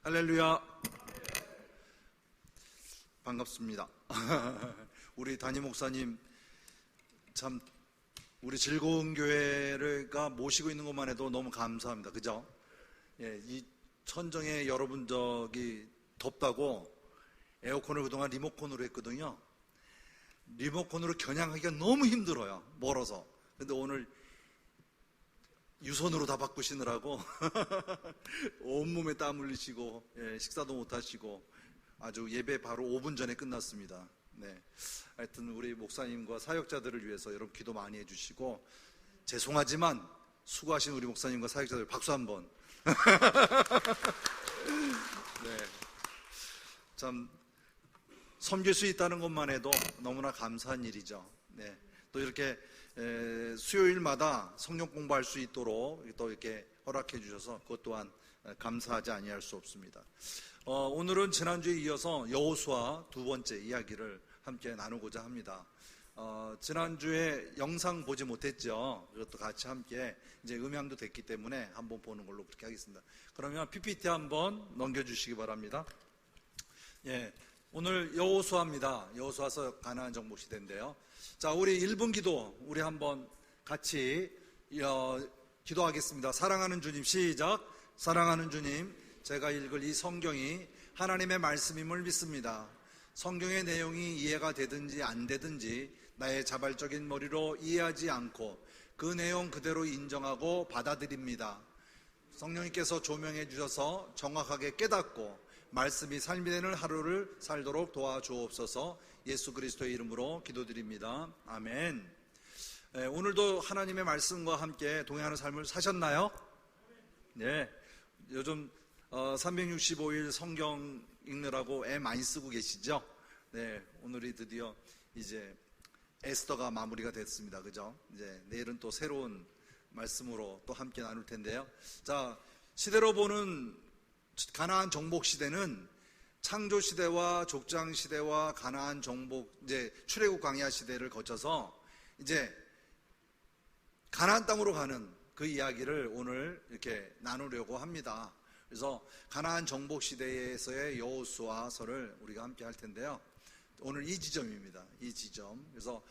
할렐루야. 반갑습니다. 우리 담임 목사님 참 우리 즐거운 교회가 모시고 있는 것만 해도 너무 감사합니다. 그죠? 예, 이 천정에 여러분 저기 덥다고 에어컨을 그동안 리모컨으로 했거든요. 리모컨으로 겨냥하기가 너무 힘들어요. 멀어서. 근데 오늘 유선으로 다 바꾸시느라고 온몸에 땀 흘리시고, 예, 식사도 못 하시고 아주 예배 바로 5분 전에 끝났습니다. 네, 하여튼 우리 목사님과 사역자들을 위해서 여러분 기도 많이 해주시고, 죄송하지만 수고하신 우리 목사님과 사역자들 박수 한번. 네, 참 섬길 수 있다는 것만 해도 너무나 감사한 일이죠. 네, 또 이렇게 수요일마다 성경 공부할 수 있도록 또 이렇게 허락해 주셔서 그것 또한 감사하지 아니할 수 없습니다. 오늘은 지난주에 이어서 여호수아 두 번째 이야기를 함께 나누고자 합니다. 지난주에 영상 보지 못했죠. 이것도 같이 함께 이제 음향도 됐기 때문에 한번 보는 걸로 그렇게 하겠습니다. 그러면 PPT 한번 넘겨주시기 바랍니다. 예, 오늘 여호수아입니다. 여호수아서 가나안 정복 시대인데요. 자, 우리 1분 기도 우리 한번 같이 기도하겠습니다. 사랑하는 주님, 시작. 사랑하는 주님, 제가 읽을 이 성경이 하나님의 말씀임을 믿습니다. 성경의 내용이 이해가 되든지 안 되든지 나의 자발적인 머리로 이해하지 않고 그 내용 그대로 인정하고 받아들입니다. 성령님께서 조명해 주셔서 정확하게 깨닫고 말씀이 삶이 되는 하루를 살도록 도와주옵소서. 예수 그리스도의 이름으로 기도드립니다. 아멘. 오늘도 하나님의 말씀과 함께 동행하는 삶을 사셨나요? 네. 요즘 365일 성경 읽느라고 애 많이 쓰고 계시죠? 네. 오늘이 드디어 이제 에스더가 마무리가 됐습니다. 그죠? 이제 내일은 또 새로운 말씀으로 또 함께 나눌 텐데요. 자, 시대로 보는 가나안 정복 시대는 창조 시대와 족장 시대와 가나안 정복, 이제 출애굽 광야 시대를 거쳐서 이제 가나안 땅으로 가는 그 이야기를 오늘 이렇게 나누려고 합니다. 그래서 가나안 정복 시대에서의 여호수아서를 우리가 함께 할 텐데요. 오늘 이 지점입니다. 이 지점. 그래서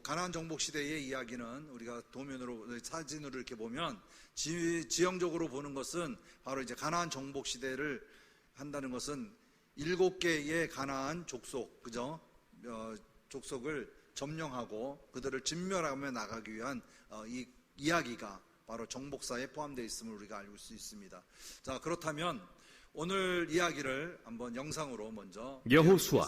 가나안 정복 시대의 이야기는 우리가 도면으로 사진으로 이렇게 보면 지형적으로 보는 것은 바로 이제 가나안 정복 시대를 한다는 것은 7개의 가나안 족속, 그죠? 족속을 점령하고 그들을 진멸하며 나가기 위한 이 이야기가 바로 정복사에 포함되어 있음을 우리가 알 수 있습니다. 자, 그렇다면 오늘 이야기를 한번 영상으로 먼저 여호수아,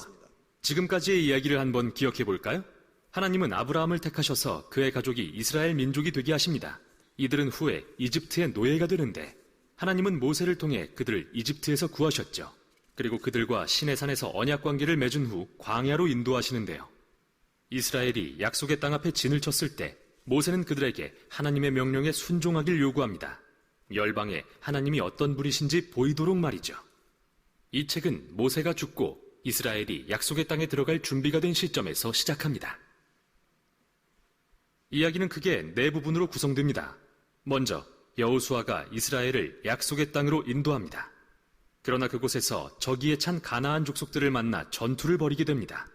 지금까지의 이야기를 한번 기억해 볼까요? 하나님은 아브라함을 택하셔서 그의 가족이 이스라엘 민족이 되게 하십니다. 이들은 후에 이집트의 노예가 되는데 하나님은 모세를 통해 그들을 이집트에서 구하셨죠. 그리고 그들과 시내산에서 언약관계를 맺은 후 광야로 인도하시는데요. 이스라엘이 약속의 땅 앞에 진을 쳤을 때 모세는 그들에게 하나님의 명령에 순종하길 요구합니다. 열방에 하나님이 어떤 분이신지 보이도록 말이죠. 이 책은 모세가 죽고 이스라엘이 약속의 땅에 들어갈 준비가 된 시점에서 시작합니다. 이야기는 크게 네 부분으로 구성됩니다. 먼저 여호수아가 이스라엘을 약속의 땅으로 인도합니다. 그러나 그곳에서 저기에 찬 가나안 족속들을 만나 전투를 벌이게 됩니다.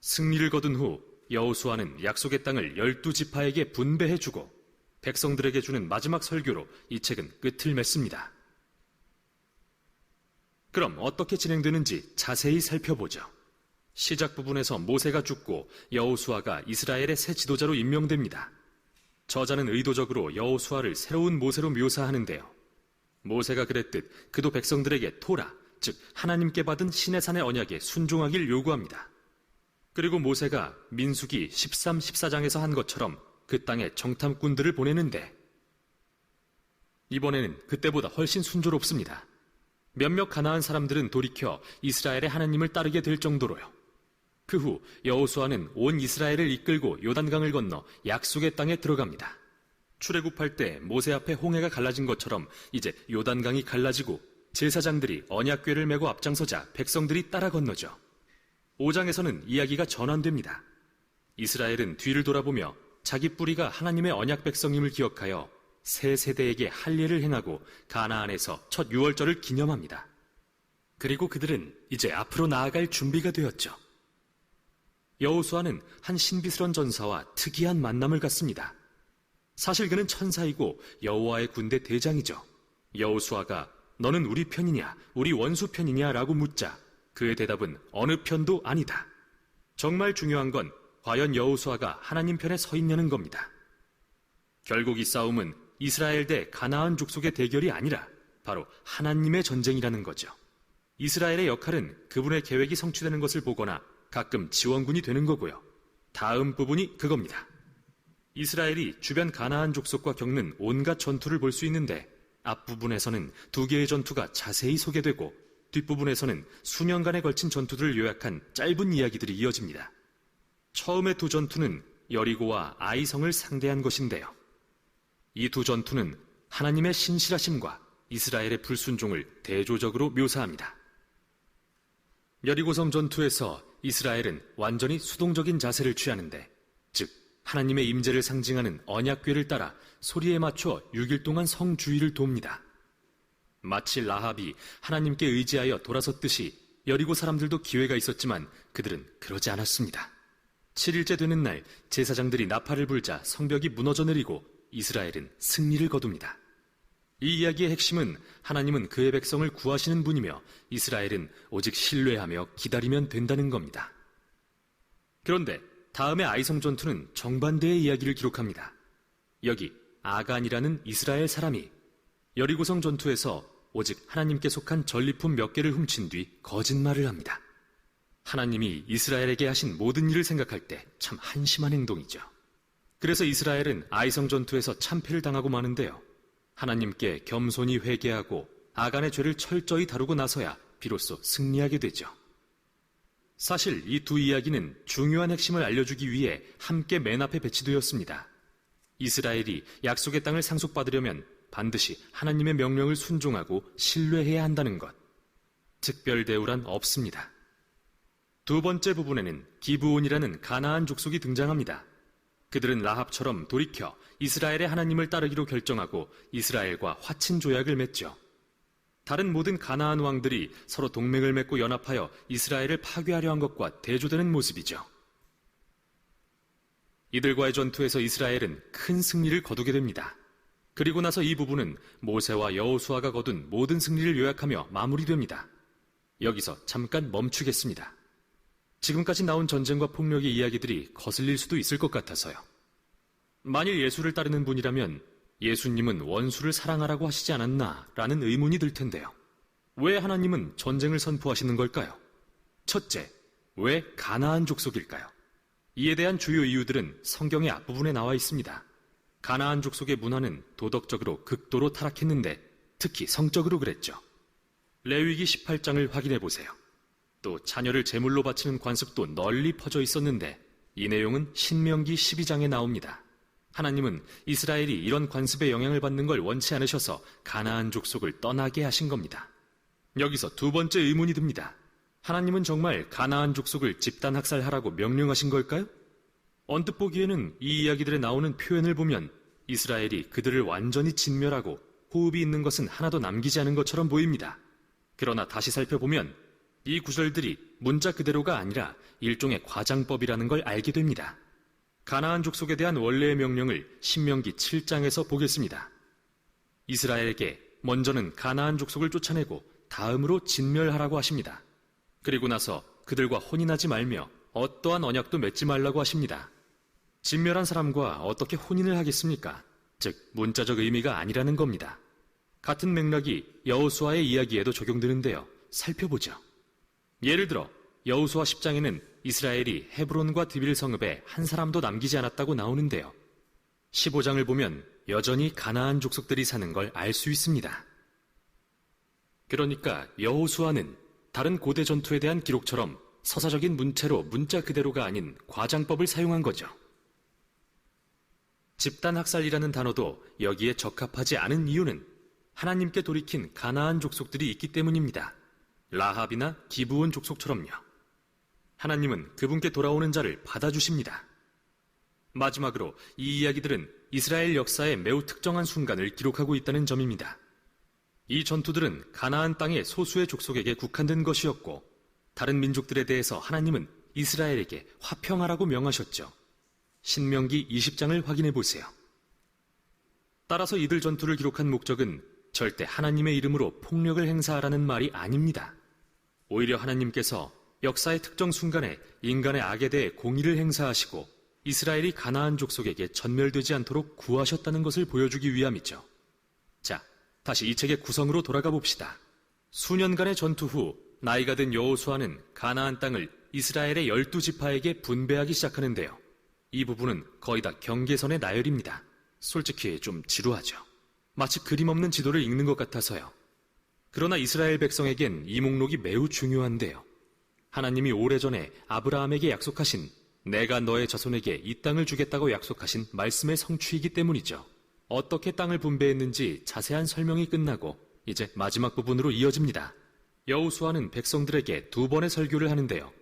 승리를 거둔 후 여호수아는 약속의 땅을 12지파에게 분배해주고 백성들에게 주는 마지막 설교로 이 책은 끝을 맺습니다. 그럼 어떻게 진행되는지 자세히 살펴보죠. 시작 부분에서 모세가 죽고 여호수아가 이스라엘의 새 지도자로 임명됩니다. 저자는 의도적으로 여호수아를 새로운 모세로 묘사하는데요. 모세가 그랬듯 그도 백성들에게 토라, 즉 하나님께 받은 시내산의 언약에 순종하길 요구합니다. 그리고 모세가 민수기 13, 14장에서 한 것처럼 그 땅에 정탐꾼들을 보내는데 이번에는 그때보다 훨씬 순조롭습니다. 몇몇 가나안 사람들은 돌이켜 이스라엘의 하나님을 따르게 될 정도로요. 그 후 여호수아는 온 이스라엘을 이끌고 요단강을 건너 약속의 땅에 들어갑니다. 출애굽할 때 모세 앞에 홍해가 갈라진 것처럼 이제 요단강이 갈라지고 제사장들이 언약궤를 메고 앞장서자 백성들이 따라 건너죠. 5장에서는 이야기가 전환됩니다. 이스라엘은 뒤를 돌아보며 자기 뿌리가 하나님의 언약 백성임을 기억하여 세 세대에게 할례를 행하고 가나안에서 첫 유월절을 기념합니다. 그리고 그들은 이제 앞으로 나아갈 준비가 되었죠. 여호수아는 한 신비스런 전사와 특이한 만남을 갖습니다. 사실 그는 천사이고 여호와의 군대 대장이죠. 여호수아가 너는 우리 편이냐 우리 원수 편이냐 라고 묻자 그의 대답은 어느 편도 아니다. 정말 중요한 건 과연 여호수아가 하나님 편에 서 있냐는 겁니다. 결국 이 싸움은 이스라엘 대 가나안 족속의 대결이 아니라 바로 하나님의 전쟁이라는 거죠. 이스라엘의 역할은 그분의 계획이 성취되는 것을 보거나 가끔 지원군이 되는 거고요. 다음 부분이 그겁니다. 이스라엘이 주변 가나안 족속과 겪는 온갖 전투를 볼 수 있는데 앞부분에서는 두 개의 전투가 자세히 소개되고 뒷부분에서는 수년간에 걸친 전투들을 요약한 짧은 이야기들이 이어집니다. 처음의 두 전투는 여리고와 아이성을 상대한 것인데요. 이 두 전투는 하나님의 신실하심과 이스라엘의 불순종을 대조적으로 묘사합니다. 여리고성 전투에서 이스라엘은 완전히 수동적인 자세를 취하는데, 즉 하나님의 임재를 상징하는 언약궤를 따라 소리에 맞춰 6일 동안 성 주위를 돕니다. 마치 라합이 하나님께 의지하여 돌아섰듯이 여리고 사람들도 기회가 있었지만 그들은 그러지 않았습니다. 7일째 되는 날 제사장들이 나팔을 불자 성벽이 무너져 내리고 이스라엘은 승리를 거둡니다. 이 이야기의 핵심은 하나님은 그의 백성을 구하시는 분이며 이스라엘은 오직 신뢰하며 기다리면 된다는 겁니다. 그런데 다음의 아이성 전투는 정반대의 이야기를 기록합니다. 여기 아간이라는 이스라엘 사람이 여리고성 전투에서 오직 하나님께 속한 전리품 몇 개를 훔친 뒤 거짓말을 합니다. 하나님이 이스라엘에게 하신 모든 일을 생각할 때 참 한심한 행동이죠. 그래서 이스라엘은 아이성 전투에서 참패를 당하고 마는데요. 하나님께 겸손히 회개하고 아간의 죄를 철저히 다루고 나서야 비로소 승리하게 되죠. 사실 이 두 이야기는 중요한 핵심을 알려주기 위해 함께 맨 앞에 배치되었습니다. 이스라엘이 약속의 땅을 상속받으려면 반드시 하나님의 명령을 순종하고 신뢰해야 한다는 것. 특별 대우란 없습니다. 두 번째 부분에는 기브온이라는 가나안 족속이 등장합니다. 그들은 라합처럼 돌이켜 이스라엘의 하나님을 따르기로 결정하고 이스라엘과 화친 조약을 맺죠. 다른 모든 가나안 왕들이 서로 동맹을 맺고 연합하여 이스라엘을 파괴하려 한 것과 대조되는 모습이죠. 이들과의 전투에서 이스라엘은 큰 승리를 거두게 됩니다. 그리고 나서 이 부분은 모세와 여호수아가 거둔 모든 승리를 요약하며 마무리됩니다. 여기서 잠깐 멈추겠습니다. 지금까지 나온 전쟁과 폭력의 이야기들이 거슬릴 수도 있을 것 같아서요. 만일 예수를 따르는 분이라면 예수님은 원수를 사랑하라고 하시지 않았나 라는 의문이 들 텐데요. 왜 하나님은 전쟁을 선포하시는 걸까요? 첫째, 왜 가나안 족속일까요? 이에 대한 주요 이유들은 성경의 앞부분에 나와 있습니다. 가나안 족속의 문화는 도덕적으로 극도로 타락했는데 특히 성적으로 그랬죠. 레위기 18장을 확인해 보세요. 또 자녀를 제물로 바치는 관습도 널리 퍼져 있었는데 이 내용은 신명기 12장에 나옵니다. 하나님은 이스라엘이 이런 관습의 영향을 받는 걸 원치 않으셔서 가나안 족속을 떠나게 하신 겁니다. 여기서 두 번째 의문이 듭니다. 하나님은 정말 가나안 족속을 집단 학살하라고 명령하신 걸까요? 언뜻 보기에는 이 이야기들에 나오는 표현을 보면 이스라엘이 그들을 완전히 진멸하고 호흡이 있는 것은 하나도 남기지 않은 것처럼 보입니다. 그러나 다시 살펴보면 이 구절들이 문자 그대로가 아니라 일종의 과장법이라는 걸 알게 됩니다. 가나안 족속에 대한 원래의 명령을 신명기 7장에서 보겠습니다. 이스라엘에게 먼저는 가나안 족속을 쫓아내고 다음으로 진멸하라고 하십니다. 그리고 나서 그들과 혼인하지 말며 어떠한 언약도 맺지 말라고 하십니다. 진멸한 사람과 어떻게 혼인을 하겠습니까? 즉 문자적 의미가 아니라는 겁니다. 같은 맥락이 여호수아의 이야기에도 적용되는데요. 살펴보죠. 예를 들어 여호수아 10장에는 이스라엘이 헤브론과 드빌 성읍에 한 사람도 남기지 않았다고 나오는데요. 15장을 보면 여전히 가나안 족속들이 사는 걸 알 수 있습니다. 그러니까 여호수아는 다른 고대 전투에 대한 기록처럼 서사적인 문체로 문자 그대로가 아닌 과장법을 사용한 거죠. 집단학살이라는 단어도 여기에 적합하지 않은 이유는 하나님께 돌이킨 가나안 족속들이 있기 때문입니다. 라합이나 기브온 족속처럼요. 하나님은 그분께 돌아오는 자를 받아주십니다. 마지막으로 이 이야기들은 이스라엘 역사의 매우 특정한 순간을 기록하고 있다는 점입니다. 이 전투들은 가나안 땅의 소수의 족속에게 국한된 것이었고 다른 민족들에 대해서 하나님은 이스라엘에게 화평하라고 명하셨죠. 신명기 20장을 확인해 보세요. 따라서 이들 전투를 기록한 목적은 절대 하나님의 이름으로 폭력을 행사하라는 말이 아닙니다. 오히려 하나님께서 역사의 특정 순간에 인간의 악에 대해 공의를 행사하시고 이스라엘이 가나안 족속에게 전멸되지 않도록 구하셨다는 것을 보여주기 위함이죠. 자, 다시 이 책의 구성으로 돌아가 봅시다. 수년간의 전투 후 나이가 든 여호수아는 가나안 땅을 이스라엘의 12지파에게 분배하기 시작하는데요. 이 부분은 거의 다 경계선의 나열입니다. 솔직히 좀 지루하죠. 마치 그림 없는 지도를 읽는 것 같아서요. 그러나 이스라엘 백성에겐 이 목록이 매우 중요한데요. 하나님이 오래전에 아브라함에게 약속하신 내가 너의 자손에게 이 땅을 주겠다고 약속하신 말씀의 성취이기 때문이죠. 어떻게 땅을 분배했는지 자세한 설명이 끝나고 이제 마지막 부분으로 이어집니다. 여호수아는 백성들에게 2번의 설교를 하는데요.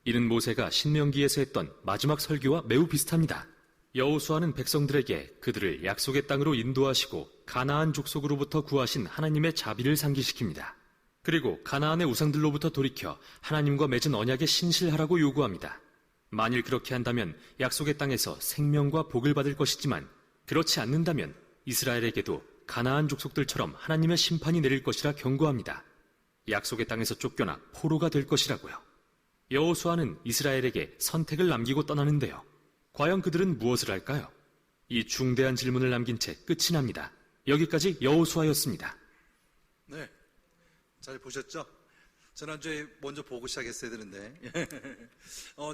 이는 모세가 신명기에서 했던 마지막 설교와 매우 비슷합니다. 여호수아는 백성들에게 그들을 약속의 땅으로 인도하시고 가나안 족속으로부터 구하신 하나님의 자비를 상기시킵니다. 그리고 가나안의 우상들로부터 돌이켜 하나님과 맺은 언약에 신실하라고 요구합니다. 만일 그렇게 한다면 약속의 땅에서 생명과 복을 받을 것이지만 그렇지 않는다면 이스라엘에게도 가나안 족속들처럼 하나님의 심판이 내릴 것이라 경고합니다. 약속의 땅에서 쫓겨나 포로가 될 것이라고요. 여호수아는 이스라엘에게 선택을 남기고 떠나는데요. 과연 그들은 무엇을 할까요? 이 중대한 질문을 남긴 채 끝이 납니다. 여기까지 여호수아였습니다. 네, 잘 보셨죠? 지난주에 먼저 보고 시작했어야 되는데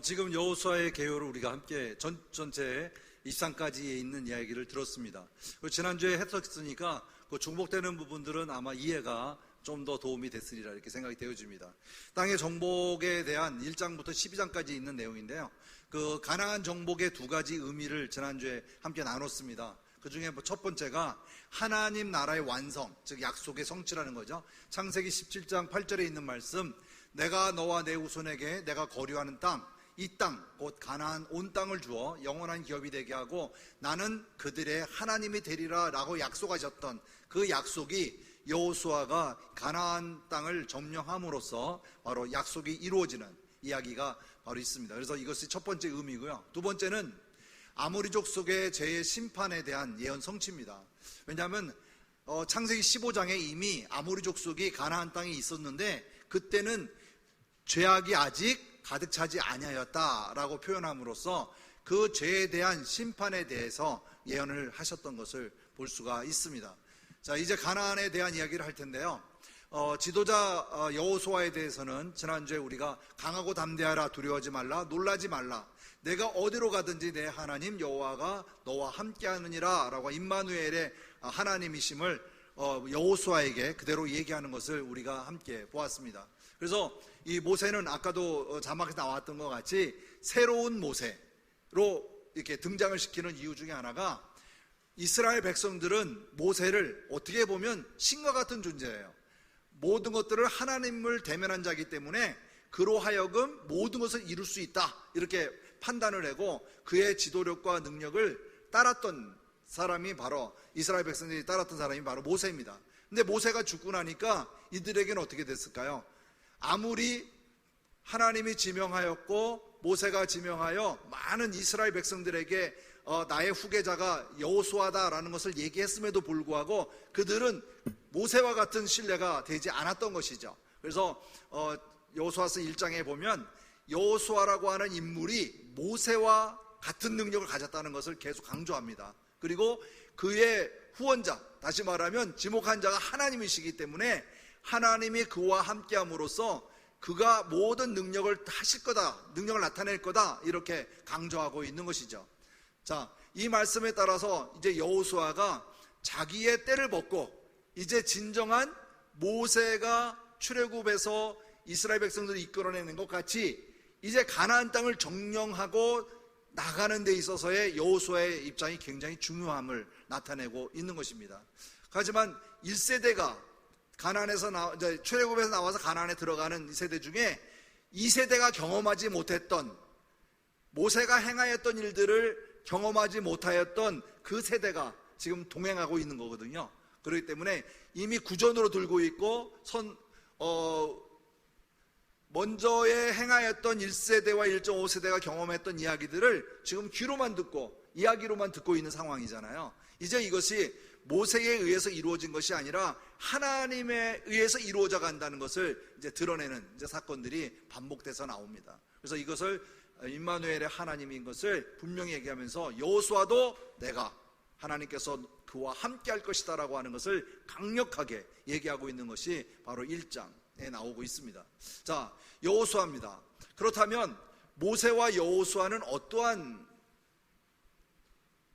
지금 여호수아의 개요를 우리가 함께 전체 23까지에 있는 이야기를 들었습니다. 지난주에 했었으니까 그 중복되는 부분들은 아마 이해가 좀 더 도움이 됐으리라 이렇게 생각이 되어집니다. 땅의 정복에 대한 1장부터 12장까지 있는 내용인데요. 그 가나안 정복의 2가지 의미를 지난주에 함께 나눴습니다. 그 중에 첫 번째가 하나님 나라의 완성, 즉 약속의 성취라는 거죠. 창세기 17장 8절에 있는 말씀, 내가 너와 내 후손에게 내가 거류하는 땅, 이 땅, 곧 가나안 온 땅을 주어 영원한 기업이 되게 하고 나는 그들의 하나님이 되리라 라고 약속하셨던 그 약속이 여호수아가 가나안 땅을 점령함으로써 바로 약속이 이루어지는 이야기가 바로 있습니다. 그래서 이것이 첫 번째 의미고요. 두 번째는 아모리 족속의 죄의 심판에 대한 예언 성취입니다. 왜냐하면 창세기 15장에 이미 아모리 족속이 가나안 땅에 있었는데 그때는 죄악이 아직 가득 차지 아니하였다라고 표현함으로써 그 죄에 대한 심판에 대해서 예언을 하셨던 것을 볼 수가 있습니다. 자, 이제 가나안에 대한 이야기를 할 텐데요. 지도자 여호수아에 대해서는 지난주에 우리가 강하고 담대하라, 두려워하지 말라, 놀라지 말라, 내가 어디로 가든지 내 하나님 여호와가 너와 함께하느니라 라고 임마누엘의 하나님이심을 여호수아에게 그대로 얘기하는 것을 우리가 함께 보았습니다. 그래서 이 모세는 아까도 자막에 나왔던 것 같이 새로운 모세로 이렇게 등장을 시키는 이유 중에 하나가 이스라엘 백성들은 모세를 어떻게 보면 신과 같은 존재예요. 모든 것들을 하나님을 대면한 자이기 때문에 그로 하여금 모든 것을 이룰 수 있다 이렇게 판단을 하고 그의 지도력과 능력을 따랐던 사람이 바로 이스라엘 백성들이 따랐던 사람이 바로 모세입니다. 근데 모세가 죽고 나니까 이들에게는 어떻게 됐을까요? 아무리 하나님이 지명하였고 모세가 지명하여 많은 이스라엘 백성들에게 나의 후계자가 여호수아다라는 것을 얘기했음에도 불구하고 그들은 모세와 같은 신뢰가 되지 않았던 것이죠. 그래서 여호수아서 1장에 보면 여호수아라고 하는 인물이 모세와 같은 능력을 가졌다는 것을 계속 강조합니다. 그리고 그의 후원자, 다시 말하면 지목한 자가 하나님이시기 때문에 하나님이 그와 함께함으로써 그가 모든 능력을 하실 거다, 능력을 나타낼 거다 이렇게 강조하고 있는 것이죠. 자, 이 말씀에 따라서 이제 여호수아가 자기의 때를 벗고 이제 진정한 모세가 출애굽에서 이스라엘 백성들을 이끌어내는 것 같이 이제 가나안 땅을 정령하고 나가는 데 있어서의 여호수아의 입장이 굉장히 중요함을 나타내고 있는 것입니다. 하지만 1세대가 가나안에서 출애굽에서 나와서 가나안에 들어가는 세대 중에 2세대가 경험하지 못했던 모세가 행하였던 일들을 경험하지 못하였던 그 세대가 지금 동행하고 있는 거거든요. 그렇기 때문에 이미 구전으로 들고 있고 먼저에 행하였던 1세대와 1.5세대가 경험했던 이야기들을 지금 귀로만 듣고 이야기로만 듣고 있는 상황이잖아요. 이제 이것이 모세에 의해서 이루어진 것이 아니라 하나님에 의해서 이루어져 간다는 것을 이제 드러내는 이제 사건들이 반복돼서 나옵니다. 그래서 이것을 임마누엘의 하나님인 것을 분명히 얘기하면서 여호수아도 내가 하나님께서 그와 함께 할 것이다라고 하는 것을 강력하게 얘기하고 있는 것이 바로 1장에 나오고 있습니다. 자, 여호수아입니다. 그렇다면 모세와 여호수아는 어떠한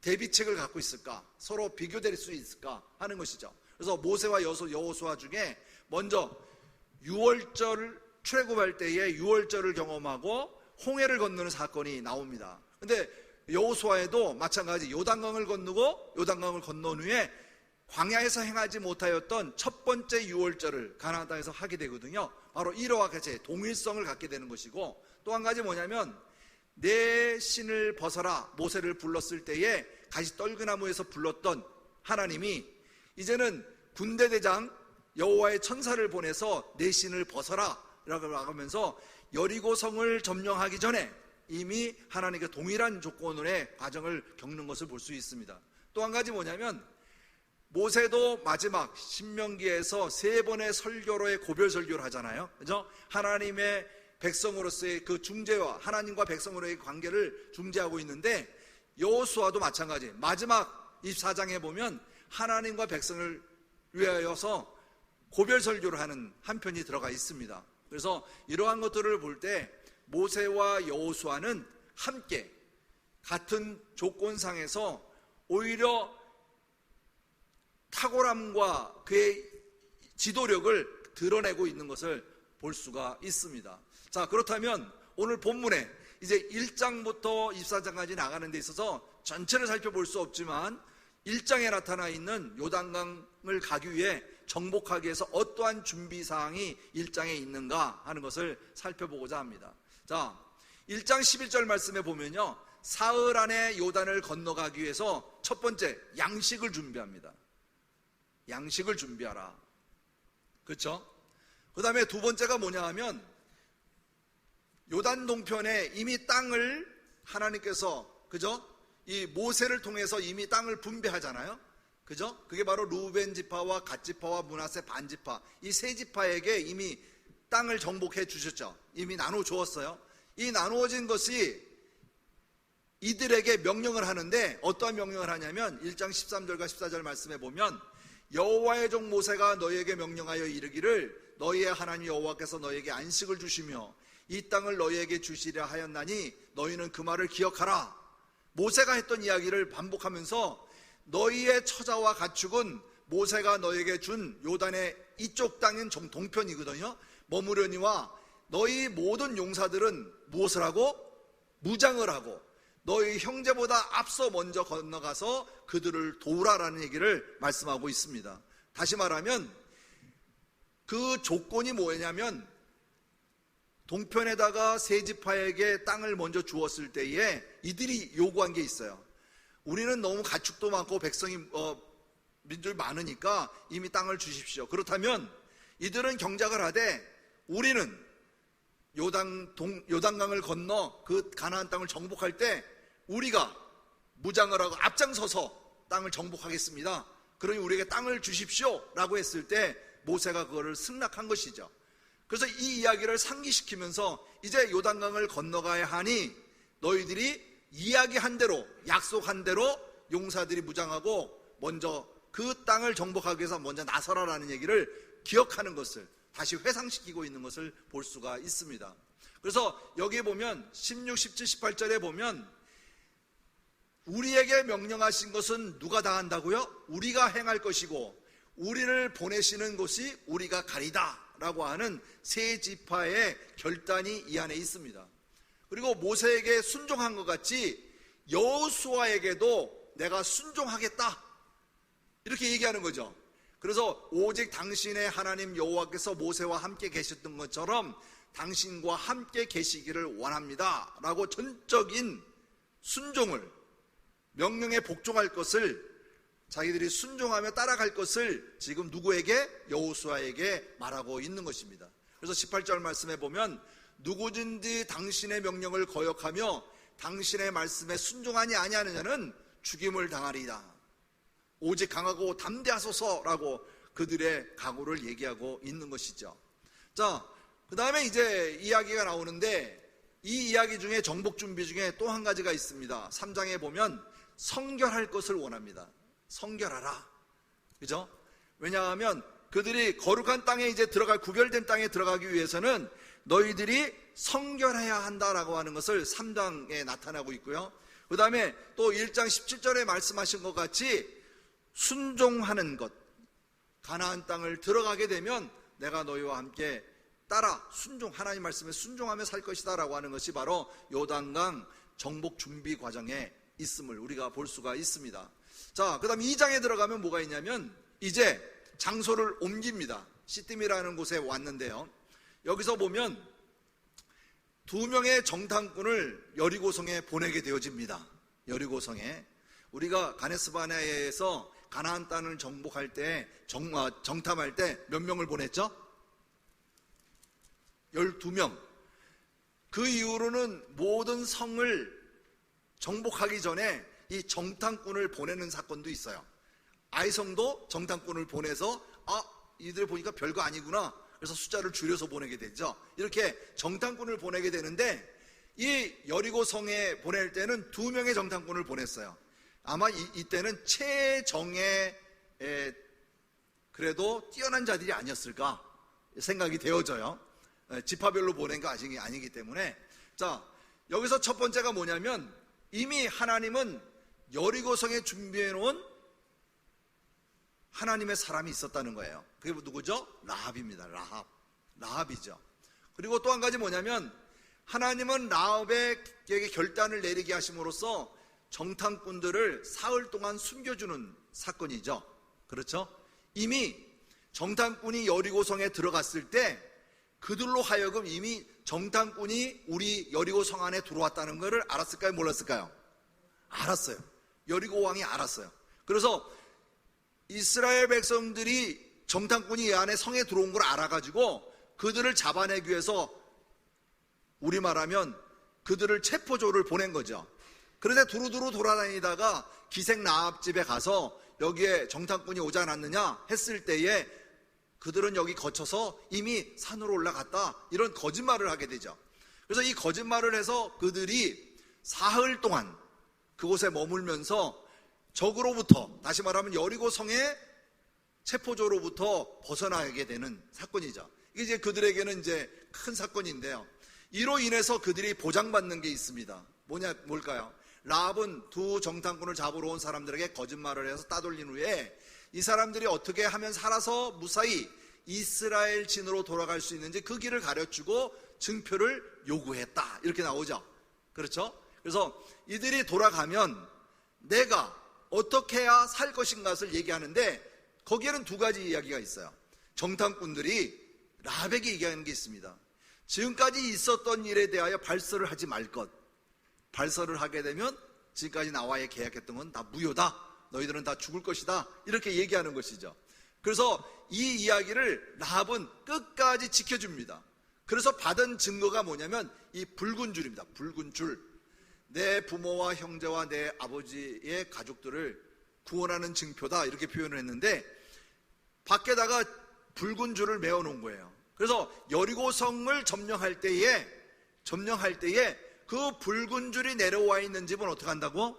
대비책을 갖고 있을까? 서로 비교될 수 있을까? 하는 것이죠. 그래서 모세와 여호수아 중에 먼저 6월절 출애굽할 때에 6월절을 경험하고 홍해를 건너는 사건이 나옵니다. 근데 여호수아에도 마찬가지 요단강을 건너고 요단강을 건넌 후에 광야에서 행하지 못하였던 첫 번째 6월절을 가나안 땅에서 하게 되거든요. 바로 이러와 같이 동일성을 갖게 되는 것이고, 또 한 가지 뭐냐면 내 신을 벗어라 모세를 불렀을 때에 가시 떨그나무에서 불렀던 하나님이 이제는 군대대장 여호와의 천사를 보내서 내 신을 벗어라 라고 하면서 여리고 성을 점령하기 전에 이미 하나님께 동일한 조건의 과정을 겪는 것을 볼 수 있습니다. 또 한 가지 뭐냐면 모세도 마지막 신명기에서 3번의 설교로의 고별 설교를 하잖아요. 그죠? 하나님의 백성으로서의 그 중재와 하나님과 백성으로의 관계를 중재하고 있는데, 여호수아도 마찬가지. 마지막 24장에 보면 하나님과 백성을 위하여서 고별 설교를 하는 한 편이 들어가 있습니다. 그래서 이러한 것들을 볼 때 모세와 여호수아는 함께 같은 조건상에서 오히려 탁월함과 그의 지도력을 드러내고 있는 것을 볼 수가 있습니다. 자, 그렇다면 오늘 본문에 이제 1장부터 24장까지 나가는 데 있어서 전체를 살펴볼 수 없지만 1장에 나타나 있는 요단강을 가기 위해 정복하기 위해서 어떠한 준비사항이 1장에 있는가 하는 것을 살펴보고자 합니다. 자, 1장 11절 말씀에 보면요, 사흘 안에 요단을 건너가기 위해서 첫 번째 양식을 준비합니다. 양식을 준비하라. 그렇죠? 그 다음에 두 번째가 뭐냐 하면 요단 동편에 이미 땅을 하나님께서, 그죠? 이 모세를 통해서 이미 땅을 분배하잖아요. 그죠? 그게 바로 루벤 지파와 갓 지파와 므낫세 반 지파, 이 세 지파에게 이미 땅을 정복해 주셨죠. 이미 나눠 주었어요. 이 나누어진 것이 이들에게 명령을 하는데, 어떠한 명령을 하냐면 1장 13절과 14절 말씀에 보면 여호와의 종 모세가 너희에게 명령하여 이르기를 너희의 하나님 여호와께서 너희에게 안식을 주시며 이 땅을 너희에게 주시려 하였나니 너희는 그 말을 기억하라. 모세가 했던 이야기를 반복하면서 너희의 처자와 가축은 모세가 너희에게 준 요단의 이쪽 땅인 동편이거든요. 머무려니와 너희 모든 용사들은 무엇을 하고? 무장을 하고 너희 형제보다 앞서 먼저 건너가서 그들을 도우라라는 얘기를 말씀하고 있습니다. 다시 말하면 그 조건이 뭐냐면 동편에다가 세 지파에게 땅을 먼저 주었을 때에 이들이 요구한 게 있어요. 우리는 너무 가축도 많고 백성이 민족이 많으니까 이미 땅을 주십시오. 그렇다면 이들은 경작을 하되 우리는 요단강을 건너 그 가나안 땅을 정복할 때 우리가 무장을 하고 앞장서서 땅을 정복하겠습니다. 그러니 우리에게 땅을 주십시오 라고 했을 때 모세가 그거를 승낙한 것이죠. 그래서 이 이야기를 상기시키면서 이제 요단강을 건너가야 하니 너희들이 이야기한 대로, 약속한 대로 용사들이 무장하고 먼저 그 땅을 정복하기 위해서 먼저 나서라라는 얘기를 기억하는 것을 다시 회상시키고 있는 것을 볼 수가 있습니다. 그래서 여기에 보면 16, 17, 18절에 보면 우리에게 명령하신 것은 누가 다 한다고요? 우리가 행할 것이고 우리를 보내시는 곳이 우리가 가리다 라고 하는 세 지파의 결단이 이 안에 있습니다. 그리고 모세에게 순종한 것 같이 여호수아에게도 내가 순종하겠다 이렇게 얘기하는 거죠. 그래서 오직 당신의 하나님 여호와께서 모세와 함께 계셨던 것처럼 당신과 함께 계시기를 원합니다 라고 전적인 순종을 명령에 복종할 것을, 자기들이 순종하며 따라갈 것을 지금 누구에게? 여호수아에게 말하고 있는 것입니다. 그래서 18절 말씀에 보면 누구든지 당신의 명령을 거역하며 당신의 말씀에 순종하지 아니하느냐는 죽임을 당하리이다. 오직 강하고 담대하소서라고 그들의 각오를 얘기하고 있는 것이죠. 자, 그 다음에 이제 이야기가 나오는데, 이 이야기 중에 정복 준비 중에 또 한 가지가 있습니다. 3장에 보면 성결할 것을 원합니다. 성결하라. 그죠? 왜냐하면 그들이 거룩한 땅에 이제 구별된 땅에 들어가기 위해서는 너희들이 성결해야 한다라고 하는 것을 3장에 나타나고 있고요. 그 다음에 또 1장 17절에 말씀하신 것 같이 순종하는 것, 가나안 땅을 들어가게 되면 내가 너희와 함께 따라 하나님 말씀에 순종하며 살 것이다 라고 하는 것이 바로 요단강 정복 준비 과정에 있음을 우리가 볼 수가 있습니다. 자, 그 다음 2장에 들어가면 뭐가 있냐면 이제 장소를 옮깁니다. 시딤이라는 곳에 왔는데요, 여기서 보면 2명의 정탐꾼을 여리고성에 보내게 되어집니다. 여리고성에. 우리가 가네스바네아에서 가나안 땅을 정복할 때, 정탐할 때 몇 명을 보냈죠? 12명. 그 이후로는 모든 성을 정복하기 전에 이 정탐꾼을 보내는 사건도 있어요. 아이성도 정탐꾼을 보내서 이들 보니까 별거 아니구나, 그래서 숫자를 줄여서 보내게 되죠. 이렇게 정탐꾼을 보내게 되는데, 이 여리고성에 보낼 때는 2명의 정탐꾼을 보냈어요. 아마 이때는 최정예 그래도 뛰어난 자들이 아니었을까 생각이 되어져요. 지파별로 보낸 거 아니기 때문에. 자, 여기서 첫 번째가 뭐냐면 이미 하나님은 여리고성에 준비해 놓은 하나님의 사람이 있었다는 거예요. 그게 누구죠? 라합입니다. 라합이죠. 그리고 또 한 가지 뭐냐면 하나님은 라합에게 결단을 내리게 하심으로써 정탐꾼들을 사흘 동안 숨겨주는 사건이죠. 그렇죠? 이미 정탐꾼이 여리고성에 들어갔을 때 그들로 하여금 이미 정탐꾼이 우리 여리고성 안에 들어왔다는 것을 알았을까요? 몰랐을까요? 알았어요. 여리고 왕이 알았어요. 그래서 이스라엘 백성들이 정탐꾼이 이 안에 성에 들어온 걸 알아가지고 그들을 잡아내기 위해서 우리 말하면 그들을 체포조를 보낸 거죠. 그런데 두루두루 돌아다니다가 기생 라합 집에 가서 여기에 정탐꾼이 오지 않았느냐 했을 때에 그들은 여기 거쳐서 이미 산으로 올라갔다, 이런 거짓말을 하게 되죠. 그래서 이 거짓말을 해서 그들이 사흘 동안 그곳에 머물면서 적으로부터, 다시 말하면 여리고성의 체포조로부터 벗어나게 되는 사건이죠. 이게 이제 그들에게는 이제 큰 사건인데요, 이로 인해서 그들이 보장받는 게 있습니다. 뭘까요? 라합은 2 정탐꾼을 잡으러 온 사람들에게 거짓말을 해서 따돌린 후에 이 사람들이 어떻게 하면 살아서 무사히 이스라엘 진으로 돌아갈 수 있는지 그 길을 가르치고 증표를 요구했다, 이렇게 나오죠. 그렇죠? 그래서 이들이 돌아가면 내가 어떻게 해야 살 것인가를 얘기하는데 거기에는 2가지 이야기가 있어요. 정탐꾼들이 라합에게 얘기하는 게 있습니다. 지금까지 있었던 일에 대하여 발설을 하지 말 것. 발설을 하게 되면 지금까지 나와의 계약했던 건 다 무효다, 너희들은 다 죽을 것이다, 이렇게 얘기하는 것이죠. 그래서 이 이야기를 라합은 끝까지 지켜줍니다. 그래서 받은 증거가 뭐냐면 이 붉은 줄입니다. 붉은 줄. 내 부모와 형제와 내 아버지의 가족들을 구원하는 증표다, 이렇게 표현을 했는데 밖에다가 붉은 줄을 메어 놓은 거예요. 그래서 여리고성을 점령할 때에 그 붉은 줄이 내려와 있는 집은 어떻게 한다고?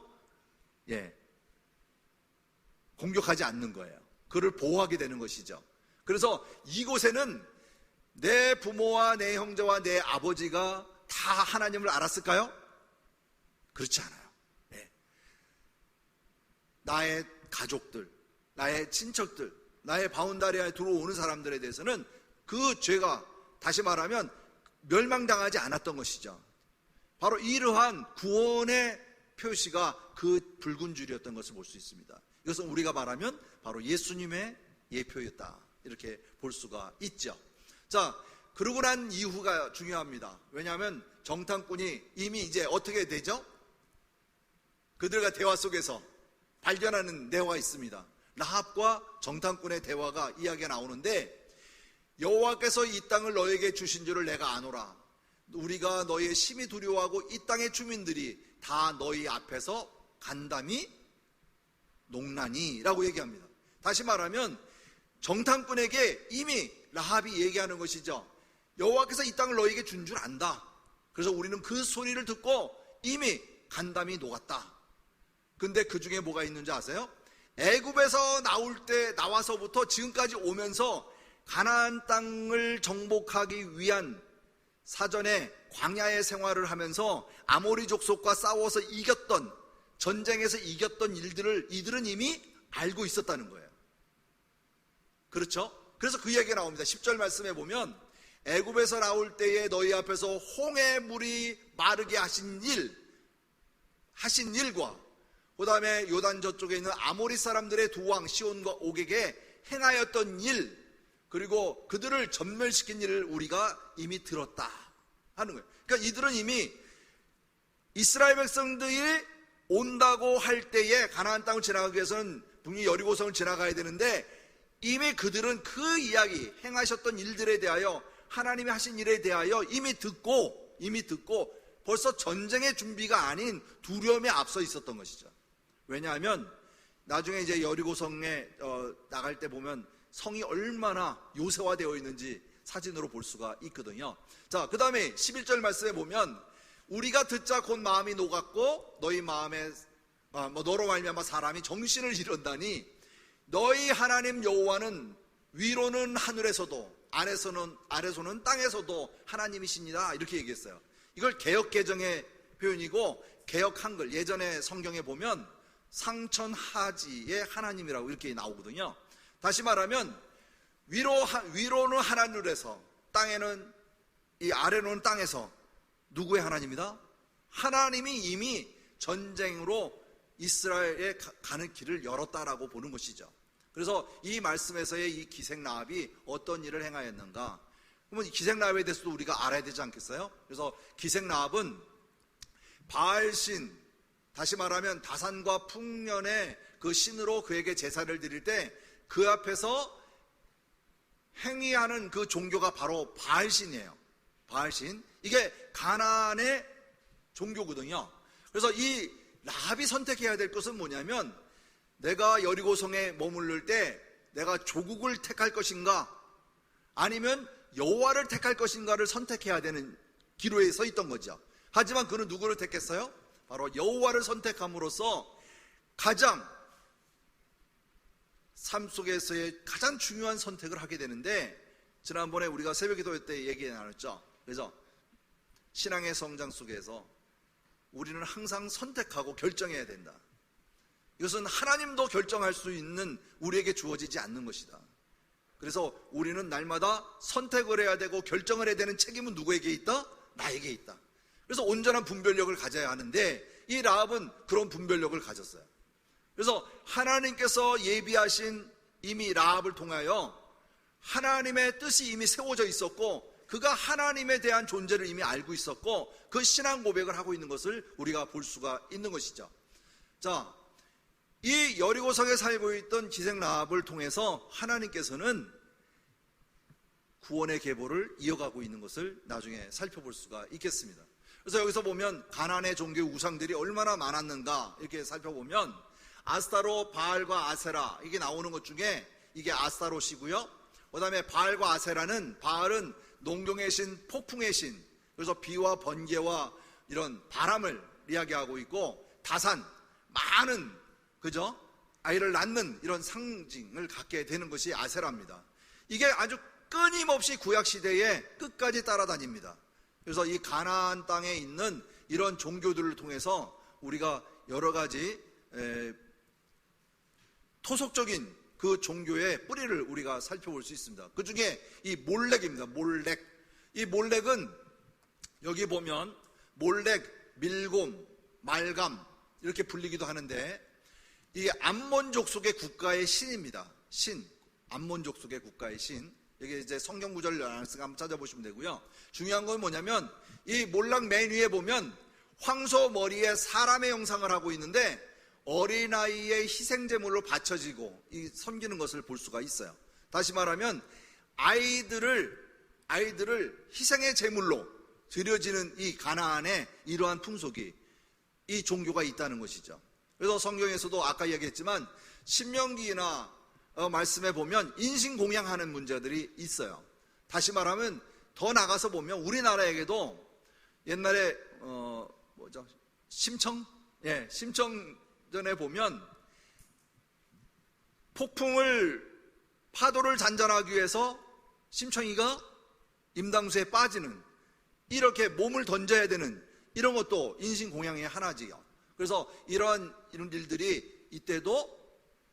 공격하지 않는 거예요. 그를 보호하게 되는 것이죠. 그래서 이곳에는 내 부모와 내 형제와 내 아버지가 다 하나님을 알았을까요? 그렇지 않아요. 나의 가족들, 나의 친척들, 나의 바운다리에 들어오는 사람들에 대해서는 그 죄가, 다시 말하면 멸망당하지 않았던 것이죠. 바로 이러한 구원의 표시가 그 붉은 줄이었던 것을 볼 수 있습니다. 이것은 우리가 말하면 바로 예수님의 예표였다, 이렇게 볼 수가 있죠. 자, 그러고 난 이후가 중요합니다. 왜냐하면 정탐꾼이 이미 이제 어떻게 되죠? 그들과 대화 속에서 발견하는 대화가 있습니다. 라합과 정탐꾼의 대화가 이야기가 나오는데, 여호와께서 이 땅을 너에게 주신 줄을 내가 아노라. 우리가 너희의 심히 두려워하고 이 땅의 주민들이 다 너희 앞에서 간담이 농나니 라고 얘기합니다. 다시 말하면 정탐꾼에게 이미 라합이 얘기하는 것이죠. 여호와께서 이 땅을 너희에게 준 줄 안다. 그래서 우리는 그 소리를 듣고 이미 간담이 녹았다. 근데 그 중에 뭐가 있는지 아세요? 애굽에서 나와서부터 지금까지 오면서 가나안 땅을 정복하기 위한 사전에 광야의 생활을 하면서 아모리 족속과 싸워서 이겼던, 전쟁에서 이겼던 일들을 이들은 이미 알고 있었다는 거예요. 그렇죠? 그래서 그 얘기가 나옵니다. 10절 말씀에 보면 애굽에서 나올 때에 너희 앞에서 홍해 물이 마르게 하신 일과 그 다음에 요단 저쪽에 있는 아모리 사람들의 두 왕 시온과 옥에게 행하였던 일, 그리고 그들을 전멸시킨 일을 우리가 이미 들었다 하는 거예요. 그러니까 이들은 이미 이스라엘 백성들이 온다고 할 때에 가나안 땅을 지나가기 위해서는 북미 여리고성을 지나가야 되는데, 이미 그들은 그 이야기, 행하셨던 일들에 대하여, 하나님이 하신 일에 대하여 이미 듣고 벌써 전쟁의 준비가 아닌 두려움에 앞서 있었던 것이죠. 왜냐하면 나중에 이제 여리고성에 나갈 때 보면 성이 얼마나 요새화되어 있는지 사진으로 볼 수가 있거든요. 자, 그 다음에 11절 말씀에 보면 우리가 듣자 곧 마음이 녹았고 너희 마음에 너로 말미암아 사람이 정신을 잃었다니 너희 하나님 여호와는 위로는 하늘에서도 아래서는 땅에서도 하나님이십니다. 이렇게 얘기했어요. 이걸 개역개정의 표현이고, 개역 한글 예전에 성경에 보면 상천하지의 하나님이라고 이렇게 나오거든요. 다시 말하면 위로는 하늘에서, 땅에는 이 아래로는 땅에서 누구의 하나님이다? 하나님이 이미 전쟁으로 이스라엘에 가는 길을 열었다라고 보는 것이죠. 그래서 이 말씀에서의 이 기생라합이 어떤 일을 행하였는가? 그러면 이 기생라합에 대해서도 우리가 알아야 되지 않겠어요? 그래서 기생라합은 바알신, 다시 말하면 다산과 풍년의 그 신으로 그에게 제사를 드릴 때 그 앞에서 행위하는 그 종교가 바로 바알신이에요. 바알신. 이게 가나안의 종교거든요. 그래서 이 라합이 선택해야 될 것은 뭐냐면, 내가 여리고성에 머무를 때 내가 조국을 택할 것인가 아니면 여호와를 택할 것인가를 선택해야 되는 기로에 서 있던 거죠. 하지만 그는 누구를 택했어요? 바로 여호와를 선택함으로써 가장 삶 속에서의 가장 중요한 선택을 하게 되는데, 지난번에 우리가 새벽기도 때 얘기 나눴죠. 그래서 신앙의 성장 속에서 우리는 항상 선택하고 결정해야 된다. 이것은 하나님도 결정할 수 있는 우리에게 주어지지 않는 것이다. 그래서 우리는 날마다 선택을 해야 되고 결정을 해야 되는 책임은 누구에게 있다? 나에게 있다. 그래서 온전한 분별력을 가져야 하는데, 이 라합은 그런 분별력을 가졌어요. 그래서 하나님께서 예비하신 이미 라합을 통하여 하나님의 뜻이 이미 세워져 있었고, 그가 하나님에 대한 존재를 이미 알고 있었고, 그 신앙 고백을 하고 있는 것을 우리가 볼 수가 있는 것이죠. 자, 이 여리고성에 살고 있던 기생 라합을 통해서 하나님께서는 구원의 계보를 이어가고 있는 것을 나중에 살펴볼 수가 있겠습니다. 그래서 여기서 보면 가나안의 종교 우상들이 얼마나 많았는가 이렇게 살펴보면, 아스타로, 바알과 아세라, 이게 나오는 것 중에 이게 아스타롯이고요. 그 다음에 바알과 아세라는, 바알은 농경의 신, 폭풍의 신, 그래서 비와 번개와 이런 바람을 이야기하고 있고, 다산, 많은 그죠? 아이를 낳는 이런 상징을 갖게 되는 것이 아세라입니다. 이게 아주 끊임없이 구약시대에 끝까지 따라다닙니다. 그래서 이 가나안 땅에 있는 이런 종교들을 통해서 우리가 여러 가지 토속적인 그 종교의 뿌리를 우리가 살펴볼 수 있습니다. 그 중에 이 몰렉입니다. 몰렉. 이 몰렉은 여기 보면 몰렉, 밀곰, 말감 이렇게 불리기도 하는데, 이 암몬족 속의 국가의 신입니다. 신, 암몬족 속의 국가의 신. 여기 이제 성경 구절 한번 찾아보시면 되고요. 중요한 건 뭐냐면, 이 몰락 맨 위에 보면 황소 머리에 사람의 형상을 하고 있는데 어린아이의 희생제물로 바쳐지고 섬기는 것을 볼 수가 있어요. 다시 말하면 아이들을 희생의 제물로 드려지는 이 가나안에 이러한 풍속이, 이 종교가 있다는 것이죠. 그래서 성경에서도 아까 얘기했지만 신명기나 말씀에 보면 인신공양하는 문제들이 있어요. 다시 말하면 더 나가서 보면 우리나라에게도 옛날에 심청전에 보면 파도를 잔잔하기 위해서 심청이가 임당수에 빠지는, 이렇게 몸을 던져야 되는 이런 것도 인신공양의 하나지요. 그래서 이런 일들이 이때도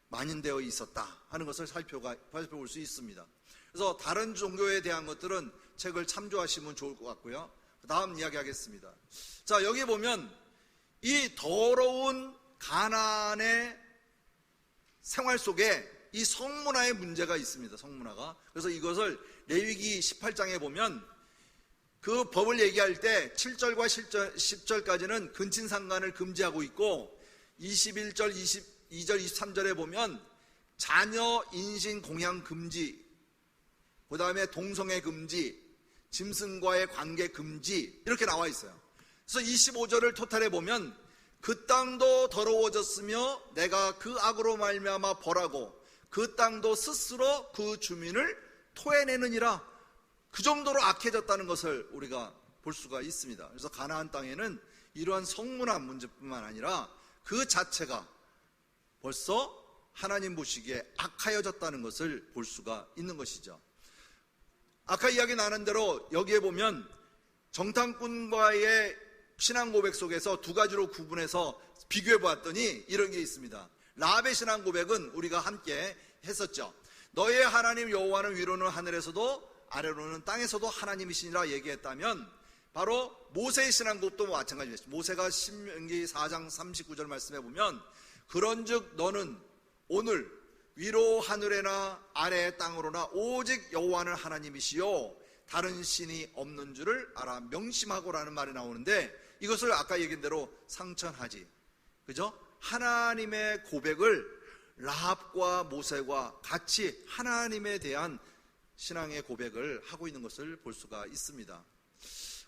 만연되어 있었다 하는 것을 살펴볼 수 있습니다. 그래서 다른 종교에 대한 것들은 책을 참조하시면 좋을 것 같고요. 다음 이야기하겠습니다. 자, 여기 보면 이 더러운 가나안의 생활 속에 이 성문화의 문제가 있습니다. 성문화가. 그래서 이것을 레위기 18장에 보면 그 법을 얘기할 때 7절과 10절까지는 근친상간을 금지하고 있고 21절, 22절, 23절에 보면 자녀 인신 공양 금지, 그 다음에 동성애 금지, 짐승과의 관계 금지, 이렇게 나와 있어요. 그래서 25절을 토탈해 보면 그 땅도 더러워졌으며 내가 그 악으로 말미암아 벌하고 그 땅도 스스로 그 주민을 토해내느니라. 그 정도로 악해졌다는 것을 우리가 볼 수가 있습니다. 그래서 가나안 땅에는 이러한 성문화 문제뿐만 아니라 그 자체가 벌써 하나님 보시기에 악하여졌다는 것을 볼 수가 있는 것이죠. 아까 이야기 나눈 대로 여기에 보면 정탐꾼과의 신앙 고백 속에서 두 가지로 구분해서 비교해 보았더니 이런 게 있습니다. 라합의 신앙 고백은 우리가 함께 했었죠. 너의 하나님 여호와는 위로는 하늘에서도 아래로는 땅에서도 하나님이시니라 얘기했다면, 바로 모세의 신앙 고백도 마찬가지였죠. 모세가 신명기 4장 39절 말씀해 보면 그런즉 너는 오늘 위로 하늘에나 아래 땅으로나 오직 여호와는 하나님이시요 다른 신이 없는 줄을 알아 명심하고라는 말이 나오는데, 이것을 아까 얘기한 대로 상천하지, 그죠? 하나님의 고백을 라합과 모세와 같이 하나님에 대한 신앙의 고백을 하고 있는 것을 볼 수가 있습니다.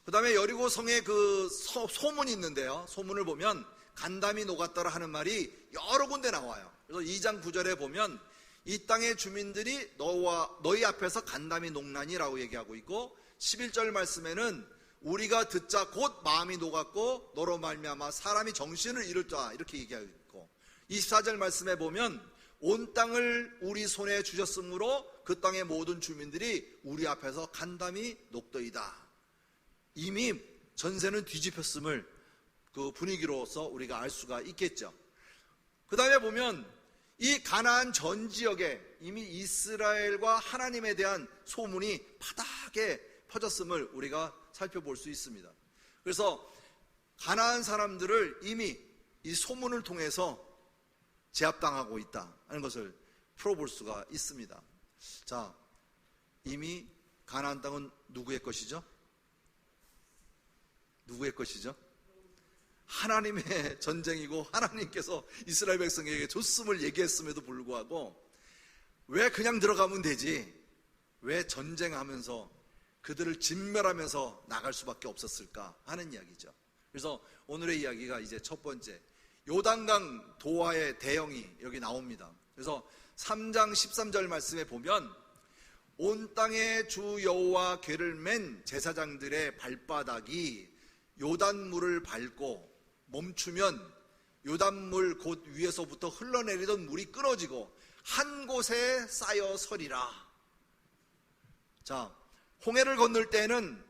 그 다음에 여리고 성에 그 소문이 있는데요, 소문을 보면 간담이 녹았더라 하는 말이 여러 군데 나와요. 그래서 2장 9절에 보면 이 땅의 주민들이 너희 앞에서 간담이 녹나니라고 얘기하고 있고, 11절 말씀에는 우리가 듣자 곧 마음이 녹았고 너로 말미암아 사람이 정신을 잃었다 이렇게 얘기하고 있고, 24절 말씀에 보면 온 땅을 우리 손에 주셨으므로 그 땅의 모든 주민들이 우리 앞에서 간담이 녹더이다. 이미 전세는 뒤집혔음을 그 분위기로서 우리가 알 수가 있겠죠. 그 다음에 보면 이 가나안 전 지역에 이미 이스라엘과 하나님에 대한 소문이 바닥에 퍼졌음을 우리가 살펴볼 수 있습니다. 그래서 가나안 사람들을 이미 이 소문을 통해서 제압당하고 있다 하는 것을 풀어볼 수가 있습니다. 자, 이미 가나안 땅은 누구의 것이죠? 누구의 것이죠? 하나님의 전쟁이고 하나님께서 이스라엘 백성에게 줬음을 얘기했음에도 불구하고 왜 그냥 들어가면 되지, 왜 전쟁하면서 그들을 진멸하면서 나갈 수밖에 없었을까 하는 이야기죠. 그래서 오늘의 이야기가 이제 첫 번째, 요단강 도하의 대형이 여기 나옵니다. 그래서 3장 13절 말씀에 보면 온 땅에 주 여호와 궤를 맨 제사장들의 발바닥이 요단물을 밟고 멈추면 요단물 곧 위에서부터 흘러내리던 물이 끊어지고 한 곳에 쌓여 서리라. 자, 홍해를 건널 때는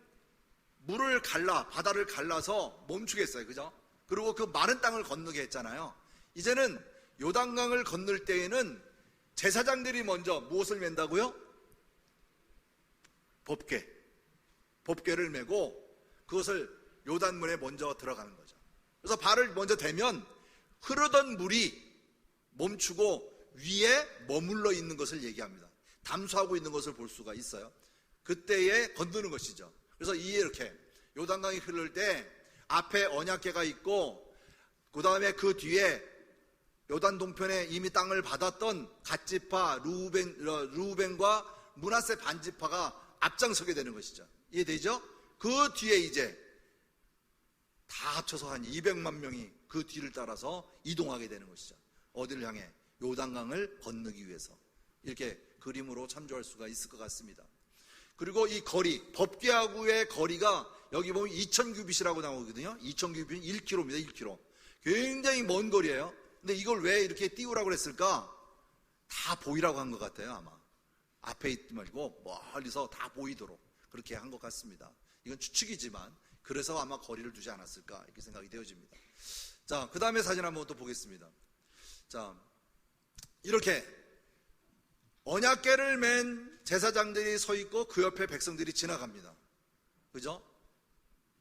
물을 바다를 갈라서 멈추게 했어요. 그죠? 그리고 그 마른 땅을 건너게 했잖아요. 이제는 요단강을 건널 때에는 제사장들이 먼저 무엇을 맨다고요? 법궤를 메고 그것을 요단물에 먼저 들어가는 거죠. 그래서 발을 먼저 대면 흐르던 물이 멈추고 위에 머물러 있는 것을 얘기합니다. 담수하고 있는 것을 볼 수가 있어요. 그때에 건너는 것이죠. 그래서 이렇게 요단강이 흐를 때 앞에 언약궤가 있고 그 다음에 그 뒤에 요단 동편에 이미 땅을 받았던 갓지파 루벤과 므낫세 반지파가 앞장서게 되는 것이죠. 이해되죠? 그 뒤에 이제 다 합쳐서 한 200만 명이 그 뒤를 따라서 이동하게 되는 것이죠. 어디를 향해? 요단강을 건너기 위해서. 이렇게 그림으로 참조할 수가 있을 것 같습니다. 그리고 이 거리, 법궤하고의 거리가 여기 보면 2000규빗이라고 나오거든요. 2000규빗은 1km입니다. 1km. 굉장히 먼 거리예요. 근데 이걸 왜 이렇게 띄우라고 그랬을까? 다 보이라고 한 것 같아요, 아마. 앞에 있지 말고 멀리서 다 보이도록 그렇게 한 것 같습니다. 이건 추측이지만 그래서 아마 거리를 두지 않았을까 이렇게 생각이 되어집니다. 자, 그 다음에 사진 한번 또 보겠습니다. 자, 이렇게 언약궤를 맨 제사장들이 서 있고 그 옆에 백성들이 지나갑니다. 그죠?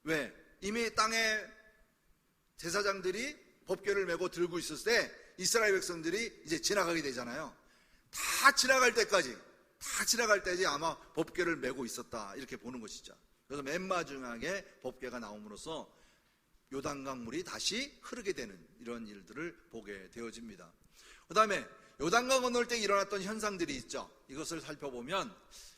왜? 이미 땅에 제사장들이 법궤를 메고 들고 있을 때 이스라엘 백성들이 이제 지나가게 되잖아요. 다 지나갈 때까지 아마 법궤를 메고 있었다 이렇게 보는 것이죠. 그래서 맨 마지막에 법궤가 나옴으로써 요단강 물이 다시 흐르게 되는 이런 일들을 보게 되어집니다. 그 다음에 요단강 건널 때 일어났던 현상들이 있죠. 이것을 살펴보면